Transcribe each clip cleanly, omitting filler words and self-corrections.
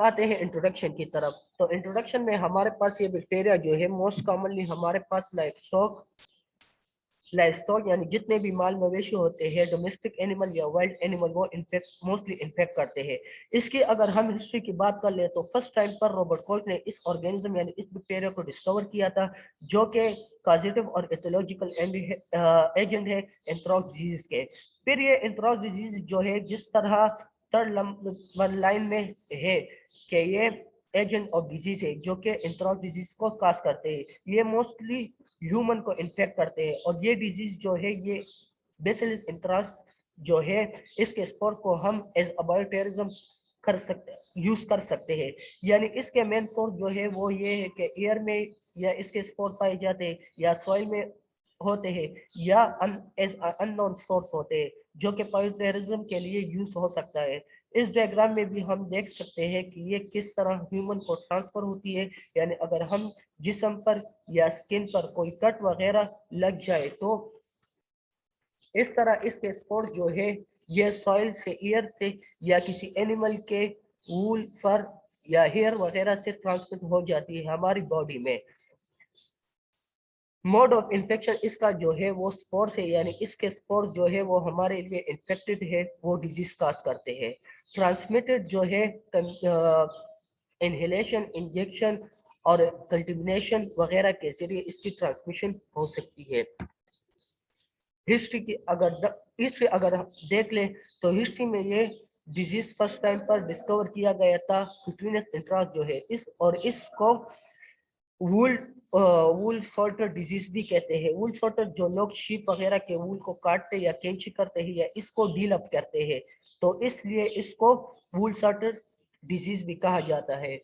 آتے ہیں انٹروڈکشن کی طرف. تو انٹروڈکشن میں ہمارے پاس یہ بیکٹیریا جو ہے موسٹ کامنلی ہمارے پاس لائف اسٹاک یعنی جتنے بھی مال مویشی ہوتے ہیں ڈومیسٹک اینیمل یا وائلڈ اینیمل وہ موسٹلی انفیکٹ کرتے ہیں. اس کی اگر ہم ہسٹری کی بات کر لیں تو فرسٹ ٹائم پر رابرٹ کوچ نے اس آرگینزم یعنی اس بیکٹیریا کو ڈسکور کیا تھا جو کہ کازیٹیو اور ایتھولوجیکل ایجنٹ ہے انتراکس ڈیزیز کے. پھر یہ انتراکس ڈیزیز جو ہے جس طرح تھرڈ لائن میں ہے کہ یہ ایجنٹ آف ڈیزیز ہے جو کہ انتراکس ڈیزیز کو کاز کرتے ہیں. یہ موسٹلی ہیومن کو انفیکٹ کرتے ہیں اور یہ ڈیزیز جو ہے یہ بیسیلس انتراس جو ہے اس کے اسپور کو ہم ایز ابائیوٹیرزم یوز کر سکتے ہیں. یعنی اس کے مین سورس جو ہے وہ یہ ہے کہ ایئر میں یا اس کے اسپور پائے جاتے ہیں یا سوئل میں ہوتے ہیں یا ایز ان نون سورس ہوتے ہیں جو کہ بائیوٹیرزم کے لیے یوز ہو سکتا ہے. اس ڈائیگرام میں بھی ہم دیکھ سکتے ہیں کہ یہ کس طرح ہیومن کو ٹرانسفر ہوتی ہے. یعنی اگر ہم جسم پر یا سکن پر کوئی کٹ وغیرہ لگ جائے تو اس طرح اس کے اسپور جو ہے یہ سوئل سے ایئر سے یا کسی اینیمل کے وول فر یا ہیئر وغیرہ سے ٹرانسمٹ ہو جاتی ہے ہماری باڈی میں. موڈ آف انفیکشن اس کا جو ہے وہ اسپور ہے یعنی اس کے اسپور جو ہے وہ ہمارے لیے انفیکٹڈ ہے وہ ڈیزیز کاز کرتے ہیں. ٹرانسمیٹڈ جو ہے انہیلیشن انجیکشن اور کنٹیمنیشن وغیرہ کے ذریعے اس کی ٹرانسمیشن ہو سکتی ہے. ہسٹری اگر دیکھ لیں تو ہسٹری میں یہ ڈیزیز فرسٹ ٹائم پر ڈسکور کیا گیا تھا کٹوینس انٹراس جو ہے اس کو وول سالٹر ڈیزیز بھی کہتے ہیں. وول سالٹر جو لوگ شیپ وغیرہ کے وول کو کاٹتے یا کینچی کرتے ہیں یا اس کو ڈیل اپ کرتے ہیں تو اس لیے اس کو وول سالٹر ڈیزیز بھی کہا جاتا ہے.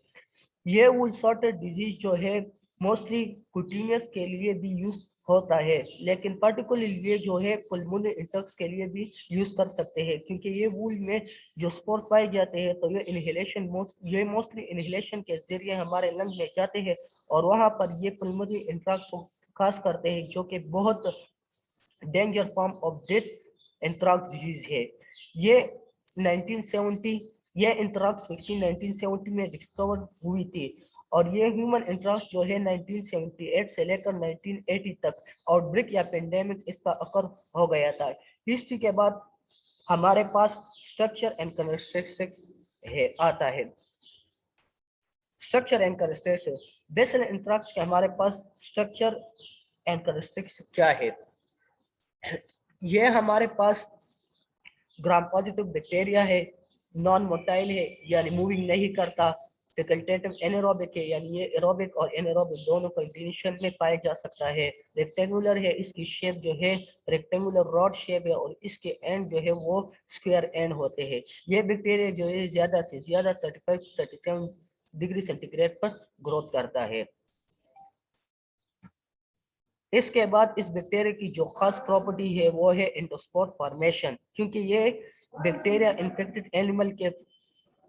یہ وول سالٹر ڈیزیز جو ہے موسٹلی کوٹینس کے لیے بھی یوز ہوتا ہے لیکن پرٹیکولرلی یہ جو ہے پلمونری انٹرکس کے لیے بھی یوز کر سکتے ہیں کیونکہ یہ وول میں جو سپور پائے جاتے ہیں تو یہ موسٹلی انہیلیشن کے ذریعے ہمارے لنگ میں جاتے ہیں اور وہاں پر یہ پلمونری انٹرکس کو خاص کرتے ہیں جو کہ بہت danger form of death anthrax disease ہے. یہ 1970 یہ انتراکس ویکسین 1970 میں ڈسکور ہوئی تھی اور یہ ہیومن انٹراکس جو ہے 1978 سے لے کر 1980 تک آؤٹ بریک یا پینڈیمک اس کا اکر ہو گیا تھا. ہسٹری کے بعد ہمارے پاس اسٹرکچر اینڈ کریکٹرسٹکس آتا ہے. اسٹرکچر اینڈ کریکٹرسٹکس بیسل انٹراکس کے ہمارے پاس اسٹرکچر اینڈ کریکٹرسٹکس کیا ہے. یہ ہمارے پاس گرام پازیٹیو بیکٹیریا ہے نان موٹائل ہے یعنی موونگ نہیں کرتا. فیکلٹیٹو انیروبک ہے یعنی یہ ایروبک اور انیروبک دونوں کنڈیشن میں پایا جا سکتا ہے. ریکٹینگولر ہے اس کی شیپ جو ہے ریکٹینگولر راڈ شیپ ہے اور اس کے اینڈ جو ہے وہ اسکوائر اینڈ ہوتے ہیں. یہ بیکٹیریا جو ہے زیادہ سے زیادہ 35-37 ڈگری سینٹی گریڈ پر گروتھ کرتا ہے. اس کے بعد اس بیکٹیریا کی جو خاص پراپرٹی ہے وہ ہے انڈوسپور فارمیشن کیونکہ یہ بیکٹیریا انفیکٹڈ اینیمل کے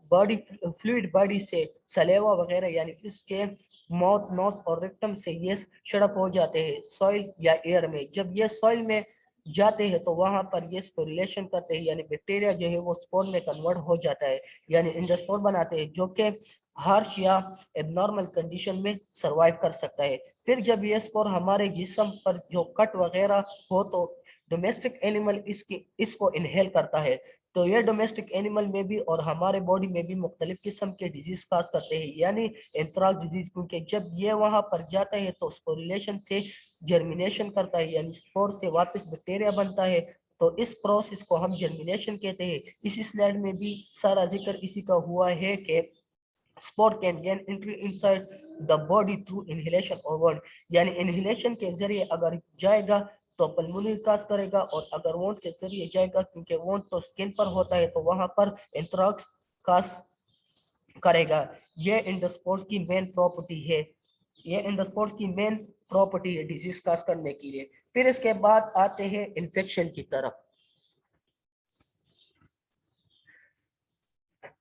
باڈی فلوئڈ باڈی سے سلیوا وغیرہ یعنی اس کے موت نوز اور ریکٹم سے یہ شڑپ ہو جاتے ہیں سوئل یا ایئر میں. جب یہ سوئل میں جاتے ہیں تو وہاں پر یہ اسپوریلیشن کرتے ہیں یعنی بیکٹیریا جو ہے وہ اسپور میں کنورٹ ہو جاتا ہے یعنی انڈوسپور بناتے ہیں جو کہ ہارش یا اب نارمل کنڈیشن میں سروائیو کر سکتا ہے. پھر جب یہ اسپور ہمارے جسم پر جو کٹ وغیرہ ہو تو ڈومیسٹک اینیمل اس کو انہیل کرتا ہے تو یہ ڈومیسٹک اینیمل میں بھی اور ہمارے باڈی میں بھی مختلف قسم کے ڈیزیز کاز کرتے ہیں یعنی انتراکس ڈیزیز کیونکہ جب یہ وہاں پر جاتا ہے تو اسپوریلیشن سے جرمینیشن کرتا ہے یعنی اسپور سے واپس بیکٹیریا بنتا ہے تو اس پروسیس کو ہم جرمینیشن کہتے ہیں. اسی سلائیڈ میں بھی سارا ذکر اسی کا ہوا ہے کہ spore can gain entry inside the body through inhalation or wound یعنی انہیلیشن کے ذریعے اگر جائے گا تو پلمونری کاز کرے گا اور اگر وونڈ کے ذریعے جائے گا کیونکہ وونڈ تو سکن پر ہوتا ہے تو وہاں پر انتراکس کاز کرے گا. یہ انڈوسپورس کی مین پراپرٹی ہے. یہ انڈوسپورس کی مین پراپرٹی ہے ڈیزیز کاز کرنے کے لیے. پھر اس کے بعد آتے ہیں انفیکشن کی طرف.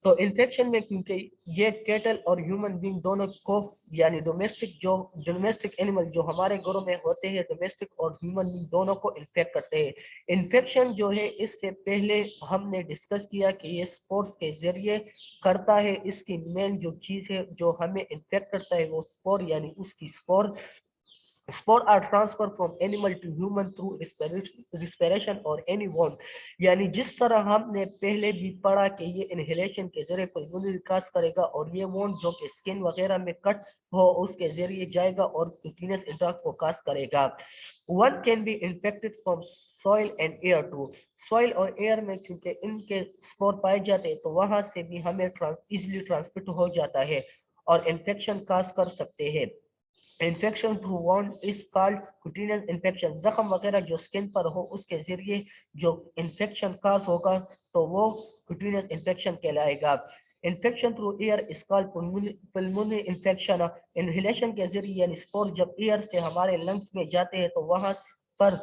تو انفیکشن میں کیونکہ یہ کیٹل اور ہیومن بینگ دونوں کو یعنی ڈومیسٹک اینیمل جو ہمارے گھروں میں ہوتے ہیں ڈومیسٹک اور ہیومن بینگ دونوں کو انفیکٹ کرتے ہیں. انفیکشن جو ہے اس سے پہلے ہم نے ڈسکس کیا کہ یہ سپورٹس کے ذریعے کرتا ہے. اس کی مین جو چیز ہے جو ہمیں انفیکٹ کرتا ہے وہ سپور یعنی اس کی سپور. Spore are transferred from animal to human through respiration or any wound. یعنی جس طرح ہم نے پہلے بھی پڑھا کہ یہ انہیلیشن کے ذریعے پلمونری کاز کرے گا اور یہ وونڈ جو کہ سکن وغیرہ میں کٹ ہو اس کے ذریعے جائے گا اور کیوٹینس انٹراکٹ کو کاز کرے گا. One can be infected from soil and air too. Soil اور ایئر میں چونکہ ان کے سپور پائے جاتے ہیں تو وہاں سے بھی ہمیں ایزیلی ٹرانسمٹ ہو جاتا ہے اور انفیکشن کاز کر سکتے ہیں. انفیکشن تھرو وانڈ اس کالڈ کوٹینس انفیکشن. زخم وغیرہ جو سکن پر ہو اس کے ذریعے جو انفیکشن کاز ہوگا تو وہ کوٹینس انفیکشن کہلائے گا. انفیکشن تھرو ایئر اس کالڈ پلمونری انفیکشن. انہیلیشن کے ذریعے یعنی سپور جب ایئر سے ہمارے لنگس میں جاتے ہیں تو وہاں پر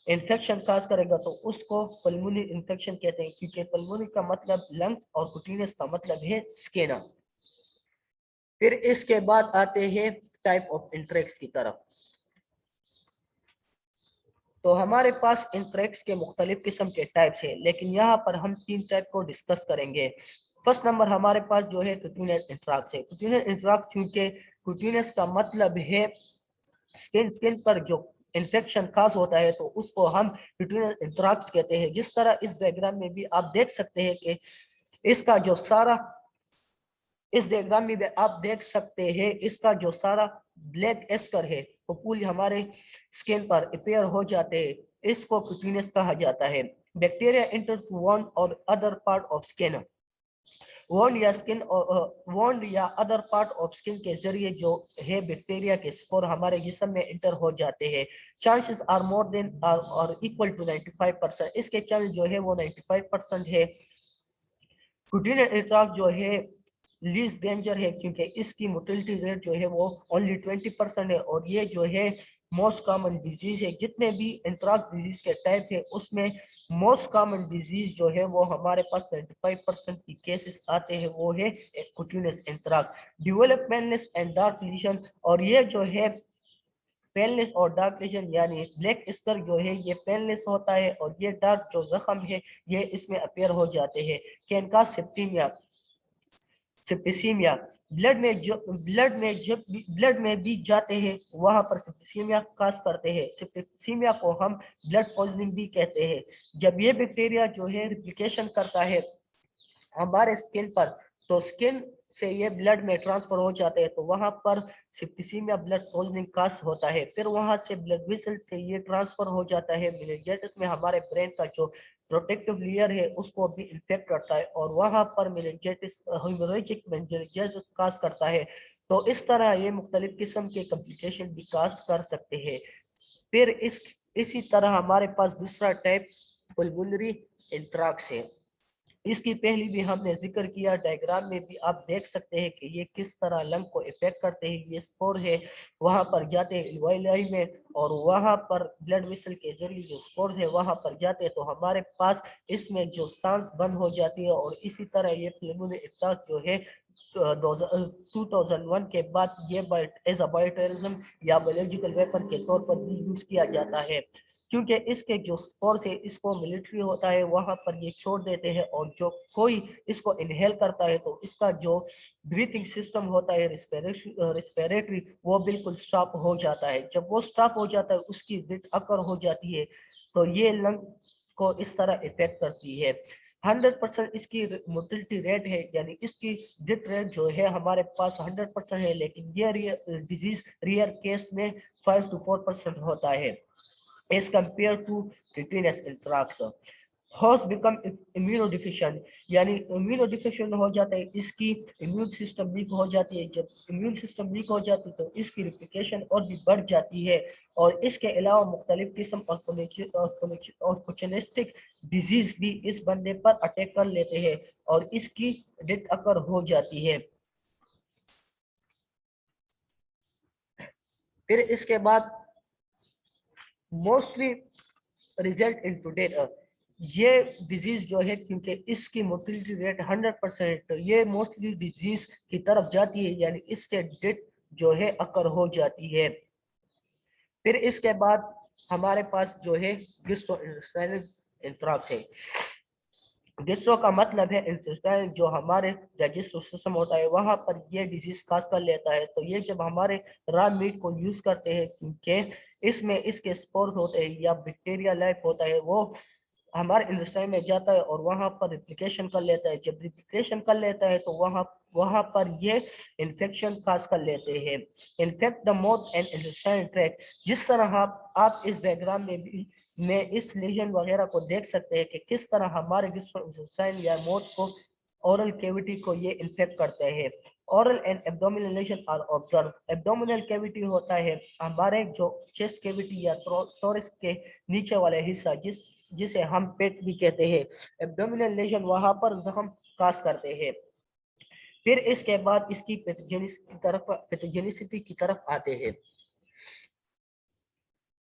انفیکشن کاز کرے گا تو اس کو پلمونری انفیکشن کہتے ہیں کیونکہ پلمونری کا مطلب لنگ اور کوٹینس کا مطلب ہے سکین. پھر اس کے بعد آتے ہیں ٹائپ آف انٹریکس کی طرف. تو ہمارے پاس انٹریکس کے مختلف قسم کے ٹائپس ہیں لیکن یہاں پر ہم 3 ٹائپ کو ڈسکس کریں گے. فرسٹ نمبر ہمارے پاس جو ہے کوٹینس انٹراکس ہے. کوٹینس انٹراکس چونکہ کوٹینس کا مطلب ہے سکن پر جو انفیکشن کاز ہوتا ہے تو اس کو ہم کوٹینس انٹراکس کہتے ہیں. جس طرح اس ڈائیگرام میں بھی آپ دیکھ سکتے ہیں کہ اس کا جو سارا اس ڈائیگرام میں آپ دیکھ سکتے ہیں اس کا جو سارا بلیک ایسکر ہے وہ پوری ہمارے سکن پر اپیئر ہو جاتے ہیں. اس کو کوٹینس کہا جاتا ہے. بیکٹیریا انٹر وان اور ادر پارٹ آف سکن. وانڈ یا ادر پارٹ آف سکن کے ذریعے جو ہے بیکٹیریا کے سپور ہمارے جسم میں انٹر ہو جاتے ہیں. چانسز آر مور دین اور اکول ٹو 95%. اس کے چانس جو ہے وہ 95% ہے. کوٹینس انٹراکس جو ہے لیس ڈینجر ہے کیونکہ اس کی موٹیلٹی ریٹ جو ہے وہ اونلی 20% ہے اور یہ جو ہے موسٹ کامن ڈیزیز ہے. جتنے بھی انٹراکس ڈیزیز کے ٹائپ ہے اس میں موسٹ کامن ڈیزیز جو ہے وہ ہمارے پاس 95% کی کیسز آتے ہیں وہ ہے کوٹینس انٹراکس. ڈیولپ پیلنس اینڈ ڈارک لیجن. اور یہ جو ہے پیلنس اور ڈارک لیجن یعنی بلیک اسکر جو ہے یہ پیلنس ہوتا ہے اور یہ ڈارک جو زخم ہے یہ اس میں اپیئر ہو جاتے ہیں. Can cause septicemia. Septicemia blood میں بھی جاتے ہیں وہاں پر سپٹیسیمیا کاز کرتے ہیں. سپٹیسیمیا کو ہم بلڈ پوائزننگ بھی کہتے ہیں. جب یہ بیکٹیریا جو ہے ریپلیکیشن کرتا ہے ہمارے سکن پر تو سکن سے یہ بلڈ میں ٹرانسفر ہو جاتے ہیں تو وہاں پر سپٹیسیمیا بلڈ پوائزننگ کاز ہوتا ہے. پھر وہاں سے بلڈ ویسل سے یہ ٹرانسفر ہو جاتا ہے میننجائٹس میں. ہمارے برین کا جو پروٹیکٹیو لیئر ہے اس کو بھی انفیکٹ کرتا ہے اور وہاں پر میننجائٹس ہیموریجک میننجائٹس کاز کرتا ہے. تو اس طرح یہ مختلف قسم کے کمپلیکیشن بھی کاز کر سکتے ہیں. پھر اسی طرح ہمارے پاس دوسرا ٹائپ پلمونری انٹراکس ہے. اس کی پہلی بھی ہم نے ذکر کیا. ڈائیگرام میں بھی آپ دیکھ سکتے ہیں کہ یہ کس طرح لنگ کو افیکٹ کرتے ہیں. یہ سپور ہے وہاں پر جاتے ہیں الویلائی میں اور وہاں پر بلڈ ویسل کے ذریعے جو سپور ہے وہاں پر جاتے ہیں تو ہمارے پاس اس میں جو سانس بند ہو جاتی ہے. اور اسی طرح یہ پلمونری انٹراکس جو ہے 2001 کے بعد یہ ایز اے بایوٹیرزم یا بایولوجیکل ویپن کے طور پر بھی یوز کیا جاتا ہے کیونکہ اس کے جو سپورس ہے اس کو ملٹری ہوتا ہے وہاں پر یہ چھوڑ دیتے ہیں اور جو کوئی اس کو انہیل کرتا ہے تو اس کا جو بریتھنگ سسٹم ہوتا ہے ریسپیریٹری وہ بالکل سٹاپ ہو جاتا ہے. جب وہ سٹاپ ہو جاتا ہے اس کی ڈیتھ اکر ہو جاتی ہے تو یہ لنگ کو اس طرح افیکٹ کرتی ہے. 100% اس کی موٹیلٹی ریٹ ہے یعنی اس کی ڈیتھ ریٹ جو ہے ہمارے پاس 100% ہے لیکن یہ ڈیزیز ریئر کیس میں 5 to 4% ہوتا ہے as compared to cutaneous anthrax. Host become immunodeficient یعنی immunodeficient ہو جاتا ہے. اس کی امیون سسٹم ویک ہو جاتی ہے. جب امیون سسٹم ویک ہو جاتی ہے تو اس کی ریپلیکیشن اور بھی بڑھ جاتی ہے اور اس کے علاوہ مختلف قسم اورپورچونسٹک ڈیزیز بھی اس بندے پر اٹیک کر لیتے ہیں اور اس کی ڈیتھ اکر ہو جاتی ہے. پھر اس کے بعد موسٹلی result into death. یہ ڈیزیز جو ہے کیونکہ اس کی موٹیلٹی ریٹ 100%، یہ موسٹلی ڈیزیز کی طرف جاتی ہے، یعنی اس سے ڈیتھ جو ہے اکر ہو جاتی ہے۔ پھر اس کے بعد ہمارے پاس جو ہے گیسٹرو انٹراکس ہے۔ گیسٹرو کا مطلب ہے انٹسٹائن، جو ہمارے ڈائجسٹو سسٹم ہوتا ہے وہاں پر یہ ڈیزیز کاز کر لیتا ہے۔ تو یہ جب ہمارے را میٹ کو یوز کرتے ہیں کیونکہ اس میں اس کے سپورز ہوتے ہیں یا بیکٹیریا لائف ہوتا ہے، وہ ہمارے انٹسٹائن میں جاتا ہے اور وہاں پر ریپلیکیشن کر لیتا ہے۔ جب ریپلیکیشن کر لیتا ہے تو وہاں پر یہ انفیکشن کاز کر لیتے ہیں۔ Infect the mouth and intestine tract, جس طرح آپ اس ڈائیگرام میں اس لیجن وغیرہ کو دیکھ سکتے ہیں کہ کس طرح ہمارے گیسٹرو یا موت کو، اورل کیویٹی کو یہ انفیکٹ کرتے ہیں۔ Oral and abdominal lesion are observe. Abdominal cavity ہوتا ہے ہمارے جو چیسٹ کیویٹی یا تھورکس کے نیچے والا حصہ جسے ہم پیٹ بھی کہتے ہیں۔ ایبڈومینل لیجن وہاں پر زخم کاز کرتے ہیں۔ پھر اس کے بعد اس کی پیتھوجینسٹی کی طرف آتے ہیں۔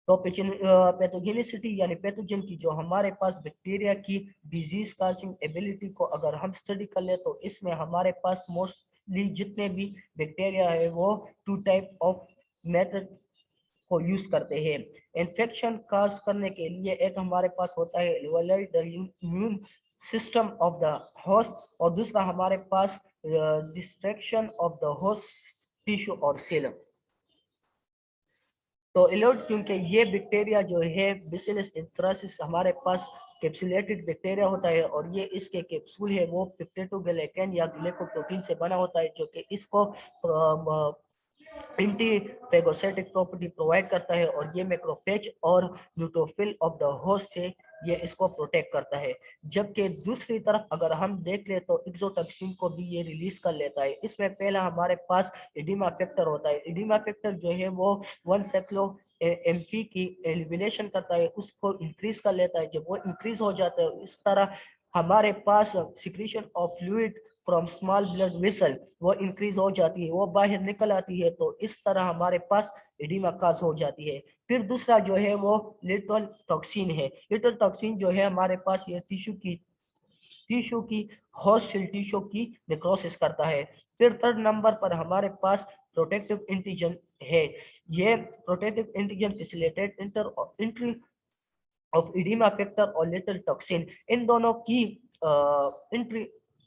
تو پیتھوجینسٹی یعنی پیتھوجن کی جو ہمارے پاس بیکٹیریا کی ڈیزیز کازنگ ایبیلٹی کو اگر ہم اسٹڈی کر لیں تو اس میں ہمارے پاس موسٹلی جتنے بھی بیکٹیریا ہے وہ 2 ٹائپ آف میتھڈ کو یوز کرتے ہیں انفیکشن کاز کرنے کے لیے۔ ایک ہمارے پاس ہوتا ہے immune system of the host, اور دوسرا ہمارے پاس destruction of the host tissue اور سیل۔ تو ایلوڈ کیونکہ یہ بیکٹیریا جو ہے بیسیلس انتھراسس ہمارے پاس کیپسولیٹڈ بیکٹیریا ہوتا ہے، اور یہ اس کے کیپسول ہے وہ پیپٹیڈوگلیکین یا گلیکوپروٹین سے بنا ہوتا ہے، جو کہ اس کو اینٹی فیگوسائٹک پراپرٹی پرووائڈ کرتا ہے، اور یہ میکروفیج اور نیوٹروفل آف دا ہوسٹ سے یہ اس کو پروٹیکٹ کرتا ہے۔ جبکہ دوسری طرف اگر ہم دیکھ لیں تو ایکزوٹاکسین کو بھی یہ ریلیز کر لیتا ہے۔ اس میں پہلا ہمارے پاس ایڈیما فیکٹر ہوتا ہے۔ ایڈیما فیکٹر جو ہے وہ 1 سیکلو ایم پی کی ایلیمینیشن کرتا ہے، اس کو انکریز کر لیتا ہے۔ جب وہ انکریز ہو جاتا ہے اس طرح ہمارے پاس secretion of fluid from small blood vessel وہ انکریز ہو جاتی ہے، وہ باہر نکل آتی ہے، تو اس طرح ہمارے پاس ایڈیما کاز ہو جاتی ہے۔ پھر دوسرا جو ہے وہ لیٹل ٹاکسین ہے۔ لیٹل ٹاکسین جو ہے ہمارے پاس یہ ٹیشو کی ہوسٹ سیل ٹیشو کی نیکروسس کرتا ہے۔ پھر 3rd نمبر پر ہمارے پاس پروٹیکٹیو اینٹیجن ہے۔ یہ protective antigen facilitate entry of edema factor اور لیٹل ٹاکسین، ان دونوں کی entry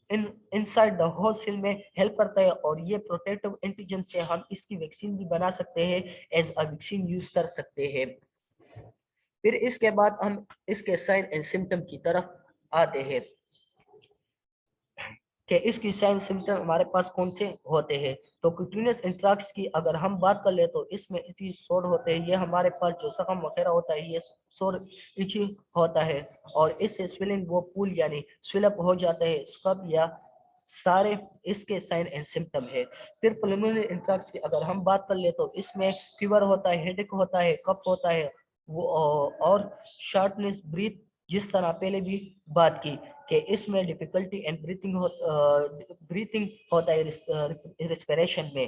inside the host cell میں ہیلپ کرتا ہے، اور یہ پروٹیکٹیو اینٹیجن سے ہم اس کی ویکسین بھی بنا سکتے ہیں، ایز اے ویکسین یوز کر سکتے ہیں۔ پھر اس کے بعد ہم اس کے سائن اینڈ سمٹم کی طرف آتے ہیں کہ اس کی سائن سمٹم ہمارے پاس کون سے ہوتے ہیں۔ تو کیوٹینس انٹراکس کی اگر ہم بات کر لیں تو اس میں ایچی سور ہوتے ہیں، یہ ہمارے پاس جو زخم وغیرہ ہوتا ہے یہ سور ایچی ہوتا ہے، اور اس سے سویلنگ وہ پول یعنی سویل اپ ہو جاتا ہے، اسکب یا سارے اس کے سائن اینڈ سمٹم ہے۔ پھر پلمونری انٹراکس کی اگر ہم بات کر لیں تو اس میں فیور ہوتا ہے، ہیڈیک ہوتا ہے، کف ہوتا ہے، اور شارٹنس بریتھ، جس طرح پہلے بھی بات کی کہ اس میں ڈیفیکلٹی اینڈ بریتنگ ہوتا ہے ریسپیریشن میں،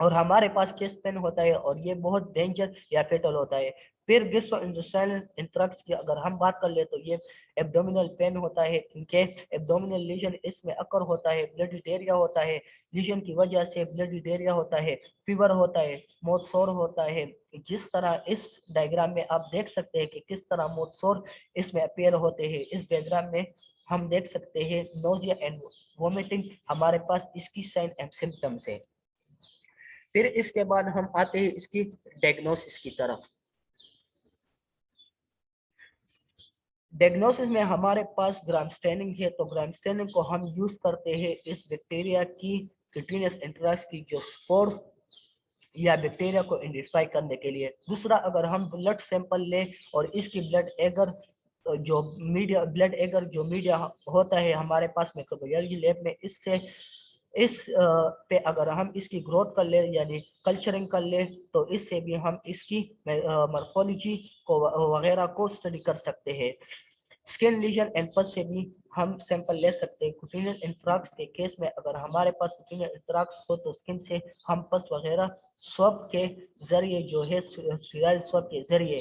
اور ہمارے پاس چیسٹ پین ہوتا ہے، اور یہ بہت ڈینجر یا فیٹل ہوتا ہے۔ پھر گیسٹرو انٹسٹائنل انٹراکس کی اگر ہم بات کر لیں تو یہ ایبڈومینل پین ہوتا ہے، کیونکہ ایبڈومینل لیجن اس میں اکر ہوتا ہے، بلڈ ڈیریا ہوتا ہے، لیجن کی وجہ سے بلڈ ڈیریا ہوتا ہے، فیور ہوتا ہے، موت سور ہوتا ہے۔ جس طرح اس ڈائیگرام میں آپ دیکھ سکتے ہیں کہ کس طرح موت سور اس میں اپیئر ہوتے ہیں، اس ڈائیگرام میں ہم دیکھ سکتے ہیں نوزیا اینڈ وومیٹنگ ہمارے پاس اس کی سائن اینڈ سمٹمز ہے۔ پھر اس کے بعد ہم آتے ہیں اس کی ڈائگنوسس کی طرف۔ ڈائگنوسس میں ہمارے پاس گرام سٹیننگ ہے، تو گرام سٹیننگ کو ہم یوز کرتے ہیں اس بیکٹیریا کی کیوٹینس انٹراکس کی جو سپورس یا بیکٹیریا کو آئیڈینٹیفائی کرنے کے لیے۔ دوسرا اگر ہم بلڈ سیمپل لیں اور اس کی بلڈ ایگر جو میڈیا ہوتا ہے ہمارے پاس میکروبیولوجی لیب میں، اس پہ اگر ہم اس کی گروتھ کر لیں یعنی کلچرنگ کر لیں تو اس سے بھی ہم اس کی مارفولوجی کو وغیرہ کو اسٹڈی کر سکتے ہیں۔ اسکن لیجن اینڈ پس سے بھی ہم سیمپل لے سکتے ہیں۔ کوٹینل انٹراکس کے کیس میں اگر ہمارے پاس کوٹینل انٹراکس ہو تو اسکن سے ہم پس وغیرہ سواب کے ذریعے جو ہے سواب کے ذریعے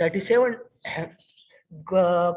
37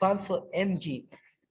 500 mg